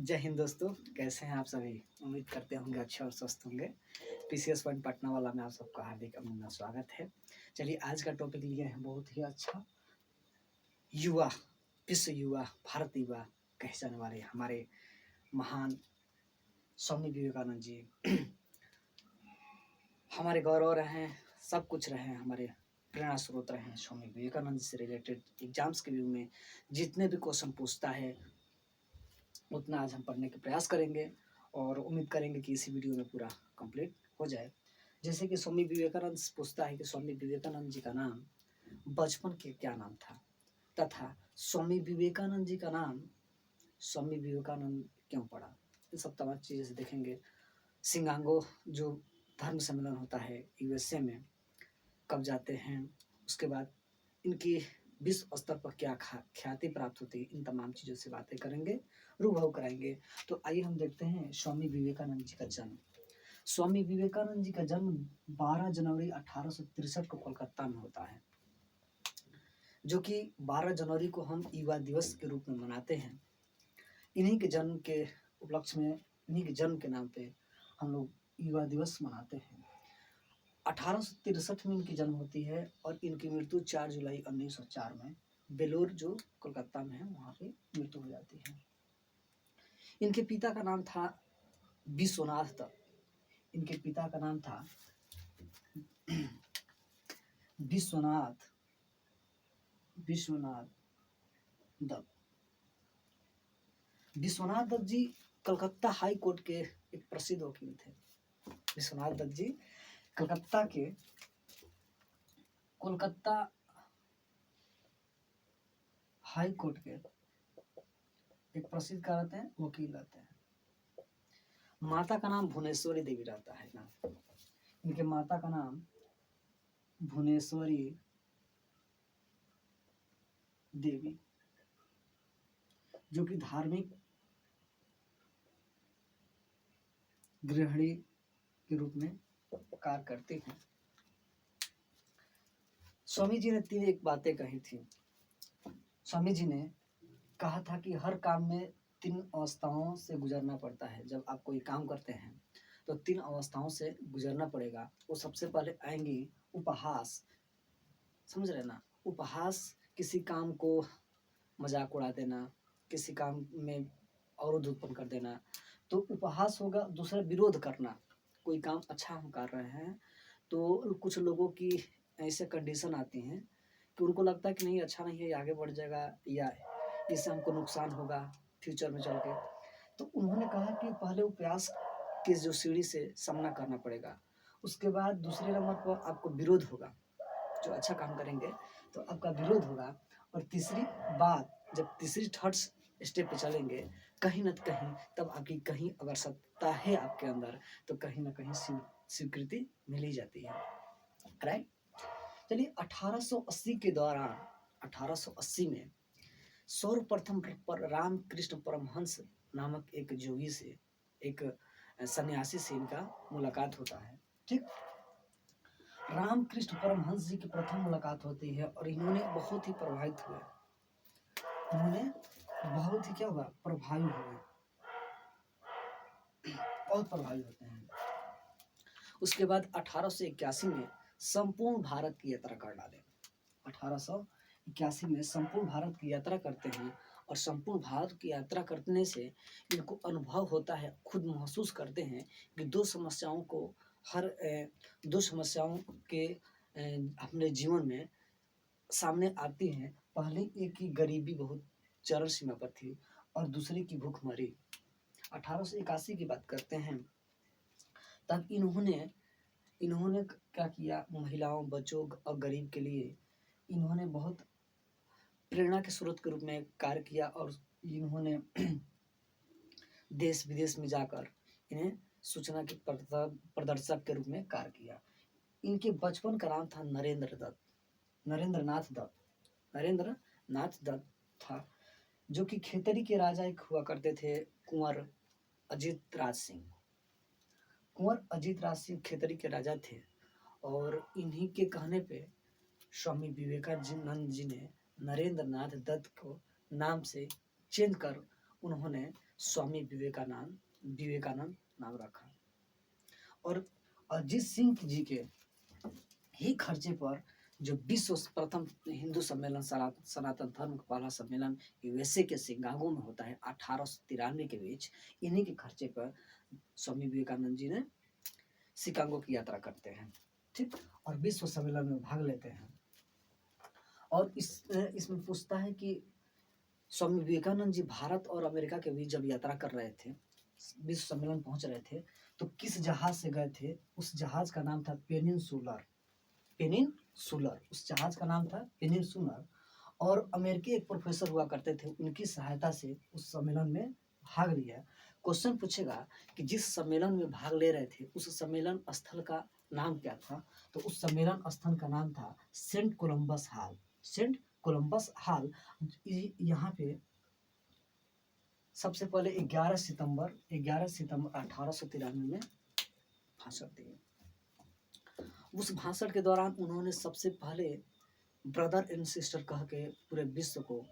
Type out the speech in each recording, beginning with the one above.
जय हिंद दोस्तों, कैसे हैं आप सभी। उम्मीद करते होंगे अच्छे और स्वस्थ होंगे। पीसीएस पॉइंट पटना वाला में आप सबका हार्दिक अभिनंदन स्वागत है। चलिए आज का टॉपिक लिए हैं बहुत ही अच्छा, युवा, विश्व युवा, भारत युवा कहे जाने वाले हमारे महान स्वामी विवेकानंद जी हमारे गौरव रहे हैं, सब कुछ रहे हैं, हमारे प्रेरणा स्रोत रहे हैं। स्वामी विवेकानंद से रिलेटेड एग्जाम्स के व्यू में जितने भी क्वेश्चन पूछता है उतना आज हम पढ़ने के प्रयास करेंगे और उम्मीद करेंगे कि इसी वीडियो में पूरा कंप्लीट हो जाए। जैसे कि स्वामी विवेकानंद पूछता है कि स्वामी विवेकानंद जी का नाम बचपन के क्या नाम था, तथा स्वामी विवेकानंद जी का नाम स्वामी विवेकानंद क्यों पड़ा। इन सब तमाम चीज़ें से देखेंगे। सिंगांगो जो धर्म सम्मेलन होता है यूएसए में कब जाते हैं, उसके बाद इनकी विश्व स्तर पर क्या ख्याति प्राप्त होती है, इन तमाम चीज़ों से बातें करेंगे, रूबरू कराएंगे। तो आइए हम देखते हैं स्वामी विवेकानंद जी का जन्म। स्वामी विवेकानंद जी का जन्म 12 जनवरी 1863 को कोलकाता में होता है, जो कि 12 जनवरी को हम युवा दिवस के रूप में मनाते हैं। इन्हीं के जन्म के उपलक्ष्य में, इन्हीं के जन्म के नाम पे हम लोग युवा दिवस मनाते हैं। 1863 में इनकी जन्म होती है और इनकी मृत्यु 4 जुलाई 1904 में बेलोर जो कोलकाता में है वहाँ पे मृत्यु हो जाती है। इनके पिता का नाम था विश्वनाथ दत्त। इनके पिता का नाम था विश्वनाथ दत्त। विश्वनाथ दत्त जी कलकत्ता हाई कोर्ट के एक प्रसिद्ध वकील थे। विश्वनाथ दत्त जी कोलकाता हाई कोर्ट के एक प्रसिद्ध क्या रहते हैं, वकील रहते हैं। माता का नाम भुवनेश्वरी देवी रहता है ना। इनके माता का नाम भुवनेश्वरी देवी, जो कि धार्मिक गृहिणी के रूप में कार्य करती हैं। स्वामी जी ने 3 एक बातें कही थी। स्वामी जी ने कहा था कि हर काम में 3 अवस्थाओं से गुजरना पड़ता है। जब आप कोई काम करते हैं तो 3 अवस्थाओं से गुजरना पड़ेगा। वो सबसे पहले आएंगी उपहास, समझ रहे ना। उपहास, किसी काम को मजाक उड़ा देना, किसी काम में अवरोध उत्पन्न कर देना, तो उपहास होगा। दूसरा विरोध करना, कोई काम अच्छा हम कर रहे हैं तो कुछ लोगों की ऐसे कंडीशन आती हैं कि उनको लगता है कि नहीं अच्छा नहीं है, ये आगे बढ़ जाएगा या इससे हमको नुकसान होगा फ्यूचर में चल के। तो उन्होंने कहा कि पहले उपहास की जो सीढ़ी से सामना करना पड़ेगा, उसके बाद दूसरे नंबर पर आपको विरोध होगा। जो अच्छा काम करेंगे तो आपका विरोध होगा, और तीसरी बात, जब तीसरी थर्ड स्टेप पे चलेंगे कहीं न कहीं, तब आपकी कहीं अगर सत्ता है आपके अंदर तो कहीं न कहीं स्वीकृति मिल ही जाती है, राइट। चलिए 1880 के दौरान, 1880 में सर्वप्रथम पर रामकृष्ण परमहंस नामक एक जोगी से, एक सन्यासी से इनका मुलाकात होता है। ठीक, रामकृष्ण परमहंस जी की प्रथम मुलाकात होती है और इन्होंने बहुत ही प्रभावित हुए। इन्होंने बहुत ही क्या हुआ, प्रभावी हुए, बहुत प्रभावित होते हैं। उसके बाद 1881 में संपूर्ण भारत की यात्रा कर डाले। 1881 में संपूर्ण भारत की यात्रा करते हैं और संपूर्ण भारत की यात्रा करने से इनको अनुभव होता है, खुद महसूस करते हैं कि दो समस्याओं के अपने जीवन में सामने आती हैं। पहले एक की गरीबी बहुत चरम सीमा पर थी और दूसरे की भूखमरी। 1881 की बात करते हैं, तब इन्होंने क्या किया, महिलाओं, बच्चों और गरीब के लिए इन्होंने बहुत प्रेरणा के स्रोत के रूप में कार्य किया और इन्होंने देश विदेश में जाकर इन्हें सूचना के प्रदर्शक के रूप में कार्य किया। इनके बचपन का नाम था नरेंद्रनाथ दत्त था, जो कि खेतरी के राजा एक हुआ करते थे, कुंवर अजीत राज सिंह खेतरी के राजा थे। और इन्हीं के कहने पे स्वामी विवेकानंद जी ने नरेंद्रनाथ दत्त को नाम से चेंज कर उन्होंने स्वामी विवेकानंद नाम रखा। और अजीत सिंह जी के ही खर्चे पर जो विश्व प्रथम हिंदू सम्मेलन सनातन धर्म का पहला सम्मेलन यूएसए के शिकागो में होता है 1893 के बीच, इन्हीं के खर्चे पर स्वामी विवेकानंद जी ने शिकागो की यात्रा करते हैं, ठीक, और विश्व सम्मेलन में भाग लेते हैं। और इसमें पूछता है कि स्वामी विवेकानंद जी भारत और अमेरिका के बीच जब यात्रा कर रहे थे, विश्व सम्मेलन पहुंच रहे थे, तो किस जहाज से गए थे? उस जहाज का नाम था पेनिनसुलर, उस जहाज का नाम था पेनिनसुलर। और अमेरिकी एक प्रोफेसर हुआ करते थे, उनकी सहायता से उस सम्मेलन में भाग लिया। क्वेश्चन पूछेगा कि जिस सम्मेलन में भाग ले रहे थे उस सम्मेलन स्थल का नाम क्या था? तो उस सम्मेलन स्थल का नाम था सेंट कोलंबस हॉल। यहाँ पे सबसे पहले 11 सितंबर 1893 में भाषण दिए। उस भाषण के दौरान उन्होंने सबसे पहले ब्रदर एंड सिस्टर कह के पूरे विश्व को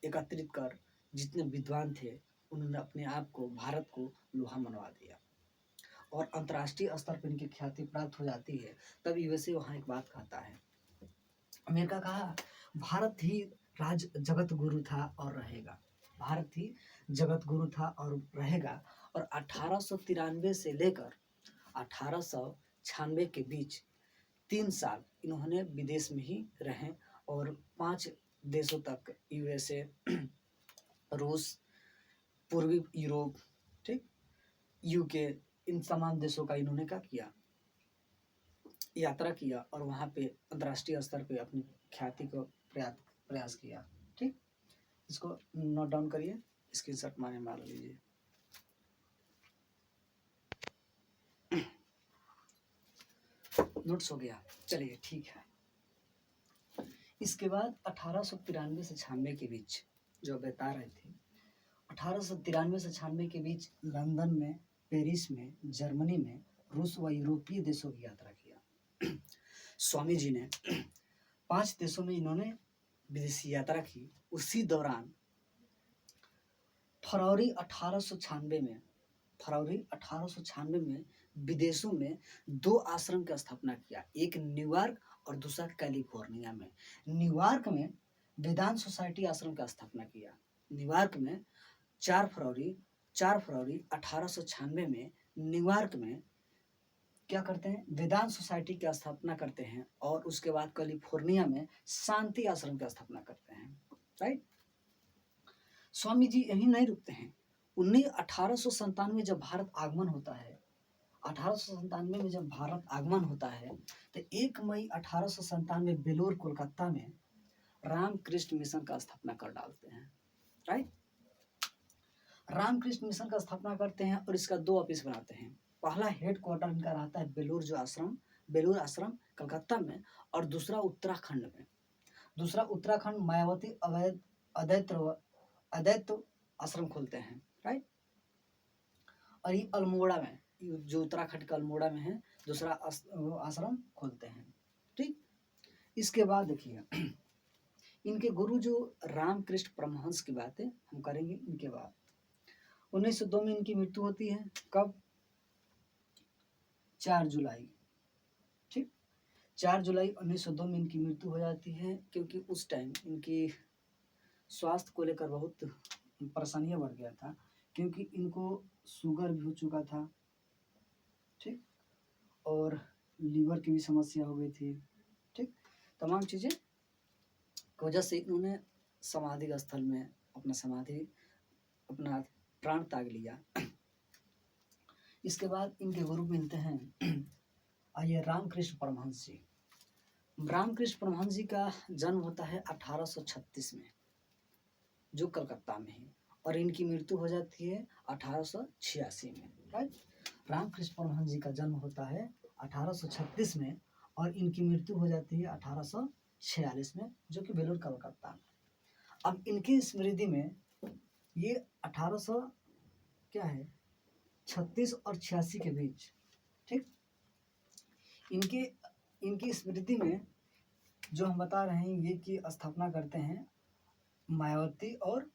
एकत्रित कर जितने विद्वान थे उन्होंने अपने आप को, भारत को लोहा मनवा दिया और अंतर्राष्ट्रीय स्तर पर इनकी ख्याति प्राप्त हो जाती है। तब यूएसए वहाँ एक बात कहता है, अमेरिका कहा भारत ही जगत गुरु था और रहेगा, भारत ही जगत गुरु था और रहेगा। और 1893 से लेकर 1896 के बीच 3 साल इन्होंने विदेश में ही रहे और 5 देशों तक, यूएसए, रूस, पूर्वी यूरोप, ठीक, यूके, इन तमाम देशों का इन्होंने क्या किया, यात्रा किया और वहाँ पे अंतर्राष्ट्रीय स्तर पे अपनी ख्याति को प्रयास किया। ठीक, इसको नोट डाउन करिए, स्क्रीनशॉट मार लीजिए। नोट्स हो गया, चलिए ठीक है। इसके बाद 1893 से 96 के बीच जो बता रहे थे, 1893 से 96 के बीच लंदन में, पेरिस में, जर्मनी में, रूस व यूरोपीय देशों की यात्रा किया। स्वामी जी ने 5 देशों में इन्होंने विदेशी यात्रा की। उसी दौरान फरवरी 1896 में विदेशों में 2 आश्रम की स्थापना किया, एक न्यूयॉर्क और दूसरा कैलिफोर्निया में। न्यूयॉर्क में वेदांत सोसाइटी आश्रम का स्थापना किया। न्यूयॉर्क में 4 फरवरी 1896 में न्यूयॉर्क में क्या करते हैं, वेदांत सोसाइटी की स्थापना करते हैं और उसके बाद कैलिफोर्निया में शांति आश्रम की स्थापना करते हैं। राइट, स्वामी जी यही नहीं रुकते हैं। 1897 में जब भारत आगमन होता है, 1897 में जब भारत आगमन होता है तो 1 मई 1897 बेलूर कोलकाता में रामकृष्ण मिशन का स्थापना कर डालते हैं। राइट, रामकृष्ण मिशन का स्थापना करते हैं और इसका 2 ऑफिस बनाते हैं। पहला हेड क्वार्टर इनका रहता है बेलूर आश्रम कलकत्ता में, और दूसरा उत्तराखंड मायावती अद्वैत आश्रम खोलते हैं। राइट, और ये अल्मोड़ा में, जो उत्तराखंड का अल्मोड़ा में है, दूसरा आश्रम खोलते हैं। ठीक, इसके बाद देखिए इनके गुरु जो रामकृष्ण परमहंस की बातें हम करेंगे इनके बाद। 1902 में इनकी मृत्यु होती है। कब? 4 जुलाई। ठीक, 4 जुलाई 1902 में इनकी मृत्यु हो जाती है, क्योंकि उस टाइम इनकी स्वास्थ्य को लेकर बहुत परेशानियां बढ़ गया था, क्योंकि इनको शुगर भी हो चुका था, ठीक, और लीवर की भी समस्या हो गई थी। ठीक, तमाम चीज़ें की वजह से इन्होंने समाधि स्थल में अपना प्राण त्याग लिया। इसके बाद इनके गुरु मिलते हैं आइए रामकृष्ण परमहंस जी। रामकृष्ण परमहंस जी का जन्म होता है 1836 में, जो कलकत्ता में है, और इनकी मृत्यु हो जाती है 1886 में। राइट, रामकृष्ण परमहंस जी का जन्म होता है 1836 में और इनकी मृत्यु हो जाती है 1846 में, जो कि बेलूर कलकत्ता में। अब इनकी स्मृति में ये 1836 और 86 के बीच, ठीक, इनकी स्मृति में जो हम बता रहे हैं ये कि स्थापना करते हैं मायावती और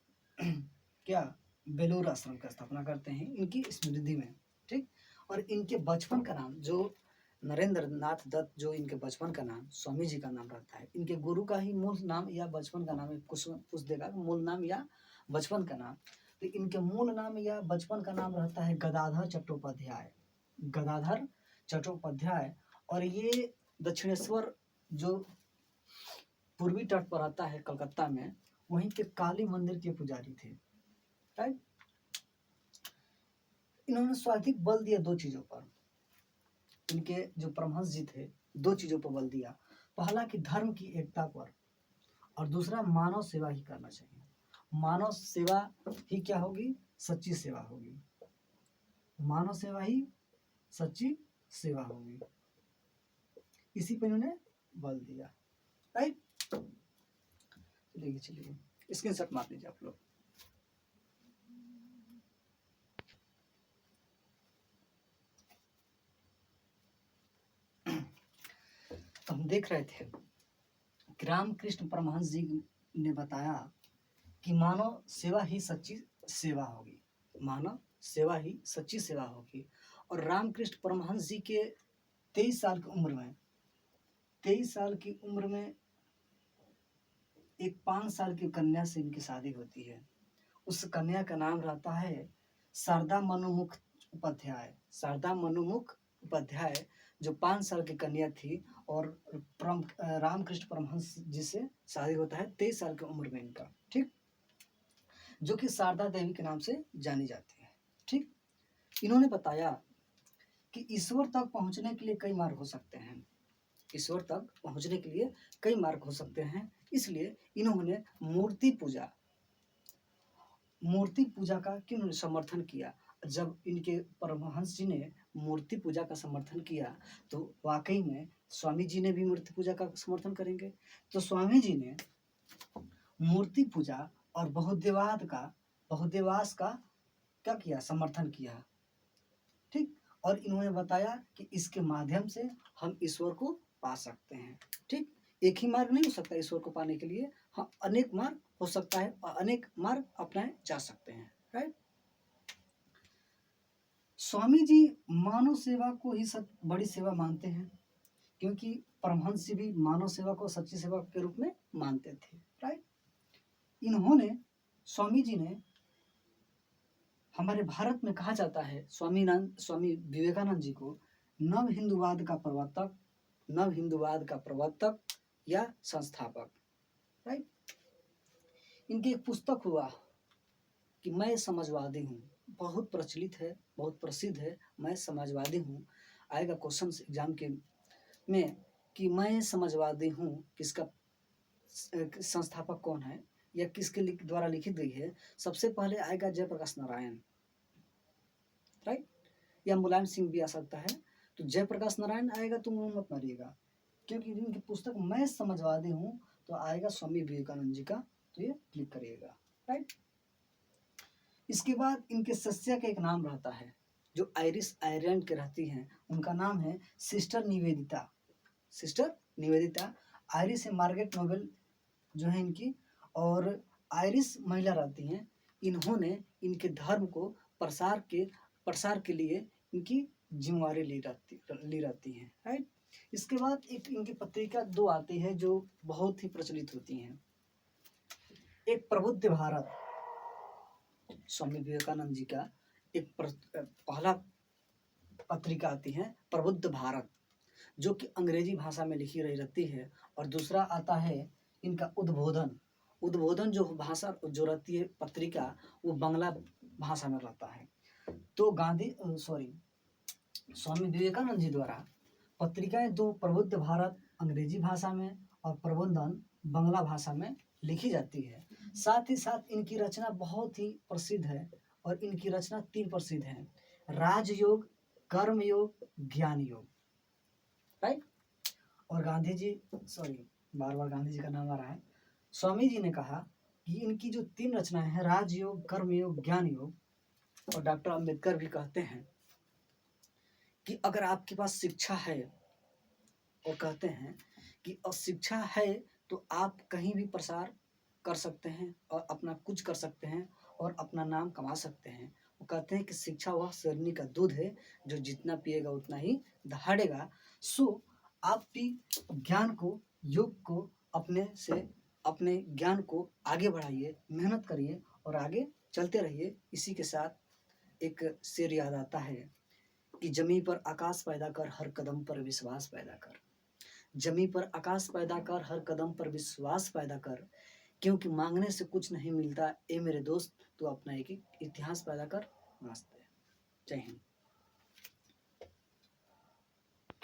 क्या बेलूर आश्रम की स्थापना करते हैं इनकी स्मृति में। ठीक, और इनके बचपन का नाम जो नरेंद्र नाथ दत्त, जो इनके बचपन का नाम स्वामी जी का नाम रहता है, इनके गुरु का ही मूल नाम या बचपन का नाम है, कुछ पूछ देगा मूल नाम या बचपन का नाम, तो इनके मूल नाम या बचपन का नाम रहता है गदाधर चट्टोपाध्याय, गदाधर चट्टोपाध्याय। और ये दक्षिणेश्वर जो पूर्वी तट पर आता है कलकत्ता में, वहीं के काली मंदिर के पुजारी थे। राइट, इन्होंने स्वाधिक बल दिया दो चीजों पर, इनके जो परमहंस जी थे दो चीजों पर बल दिया, पहला कि धर्म की एकता पर, और दूसरा मानव सेवा ही करना चाहिए। मानव सेवा ही क्या होगी, सच्ची सेवा होगी, मानव सेवा ही सच्ची सेवा होगी, इसी पर इन्होंने बल दिया। राइट, चलिए चलिए स्क्रीनशॉट मार लीजिए आप लोग। तो हम देख रहे थे कि रामकृष्ण परमहंस जी ने बताया कि मानव सेवा ही सच्ची सेवा होगी, मानव सेवा ही सच्ची सेवा होगी। और रामकृष्ण परमहंस जी के 23 साल की उम्र में, 23 साल की उम्र में एक 5 साल की कन्या से इनकी शादी होती है। उस कन्या का नाम रहता है शारदा मनोमुख उपाध्याय, शारदा मनोमुख उपाध्याय, जो 5 साल की कन्या थी। और रामकृष्ण परमहंस जी से शादी होता है 23 साल की उम्र में इनका। ठीक, जो कि शारदा देवी के नाम से जानी जाती है। ठीक, इन्होंने बताया कि ईश्वर तक पहुंचने के लिए कई मार्ग हो सकते हैं, ईश्वर तक पहुंचने के लिए कई मार्ग हो सकते हैं, इसलिए इन्होंने मूर्ति पूजा का क्यों समर्थन किया। जब इनके परमहंस जी ने मूर्ति पूजा का समर्थन किया तो वाकई में स्वामी जी ने भी मूर्ति पूजा का समर्थन करेंगे। तो स्वामी जी ने मूर्ति पूजा और बहुदेवास का क्या किया, समर्थन किया। ठीक, और इन्होंने बताया कि इसके माध्यम से हम ईश्वर को पा सकते हैं। ठीक, एक ही मार्ग नहीं हो सकता ईश्वर को पाने के लिए, हाँ अनेक मार्ग हो सकता है और अनेक मार्ग अपनाए जा सकते हैं। राइट, स्वामी जी मानव सेवा को ही सब बड़ी सेवा मानते हैं, क्योंकि परमहंस जी भी मानव सेवा को सच्ची सेवा के रूप में मानते थे। राइट, इन्होंने, स्वामी जी ने, हमारे भारत में कहा जाता है स्वामी विवेकानंद जी को नव हिंदुवाद का प्रवर्तक या संस्थापक। राइट, इनकी एक पुस्तक हुआ कि मैं समाजवादी हूँ, बहुत प्रचलित है, बहुत प्रसिद्ध है, मैं समाजवादी हूँ। आएगा क्वेश्चन एग्जाम के में कि मैं समाजवादी हूँ किसका संस्थापक कौन है या किसके द्वारा लिखित गई है। सबसे पहले आएगा जयप्रकाश नारायण। राइट, या मुलायम सिंह भी आ सकता है। तो जयप्रकाश नारायण आएगा तो मुंह मत मारिएगा, क्योंकि इनकी पुस्तक मैं समाजवादी हूँ तो आएगा स्वामी विवेकानंद जी का, तो ये क्लिक करिएगा। राइट, इसके बाद इनके सस्या का एक नाम रहता है जो आयरिश आयरलैंड के रहती हैं, उनका नाम है sister Nivedita. Sister Nivedita Irish है, मार्गरेट नोबेल जो है इनकी, और आयरिश महिला रहती हैं। इन्होंने इनके धर्म को प्रसार के लिए इनकी जिम्मेवारी ली रहती हैं। राइट, इसके बाद एक इनकी पत्रिका दो आती है जो बहुत ही प्रचलित होती हैं। एक प्रबुद्ध भारत, स्वामी विवेकानंद जी का एक पहला पत्रिका आती है प्रबुद्ध भारत, जो कि अंग्रेजी भाषा में लिखी रही रहती है। और दूसरा आता है इनका उद्बोधन जो भाषा जो रहती है पत्रिका, वो बांग्ला भाषा में रहता है। तो स्वामी विवेकानंद जी द्वारा पत्रिकाएं दो, प्रबुद्ध भारत अंग्रेजी भाषा में और प्रबोधन बांग्ला भाषा में लिखी जाती है। साथ ही साथ इनकी रचना बहुत ही प्रसिद्ध है, और इनकी रचना 3 प्रसिद्ध है: राजयोग, कर्मयोग, ज्ञान योग। राइट, और गांधी जी, बार बार गांधी जी का नाम आ रहा है। स्वामी जी ने कहा कि इनकी जो 3 रचनाएं हैं, राजयोग, कर्मयोग, ज्ञान योग, और डॉक्टर अंबेडकर भी कहते हैं कि अगर आपके पास शिक्षा है, और कहते हैं कि शिक्षा है तो आप कहीं भी प्रसार कर सकते हैं और अपना कुछ कर सकते हैं और अपना नाम कमा सकते हैं। वो कहते हैं कि शिक्षा वह शेरनी का दूध है जो जितना पिएगा उतना ही दहाड़ेगा। सो आप भी ज्ञान को, योग को अपने ज्ञान को आगे बढ़ाइए, मेहनत करिए और आगे चलते रहिए। इसी के साथ एक शेर याद आता है कि जमी पर आकाश पैदा कर, हर कदम पर विश्वास पैदा कर। जमी पर आकाश पैदा कर, हर कदम पर विश्वास पैदा कर, क्योंकि मांगने से कुछ नहीं मिलता ए मेरे दोस्त, तू अपना एक इतिहास पैदा कर। नमस्ते, जय हिंद।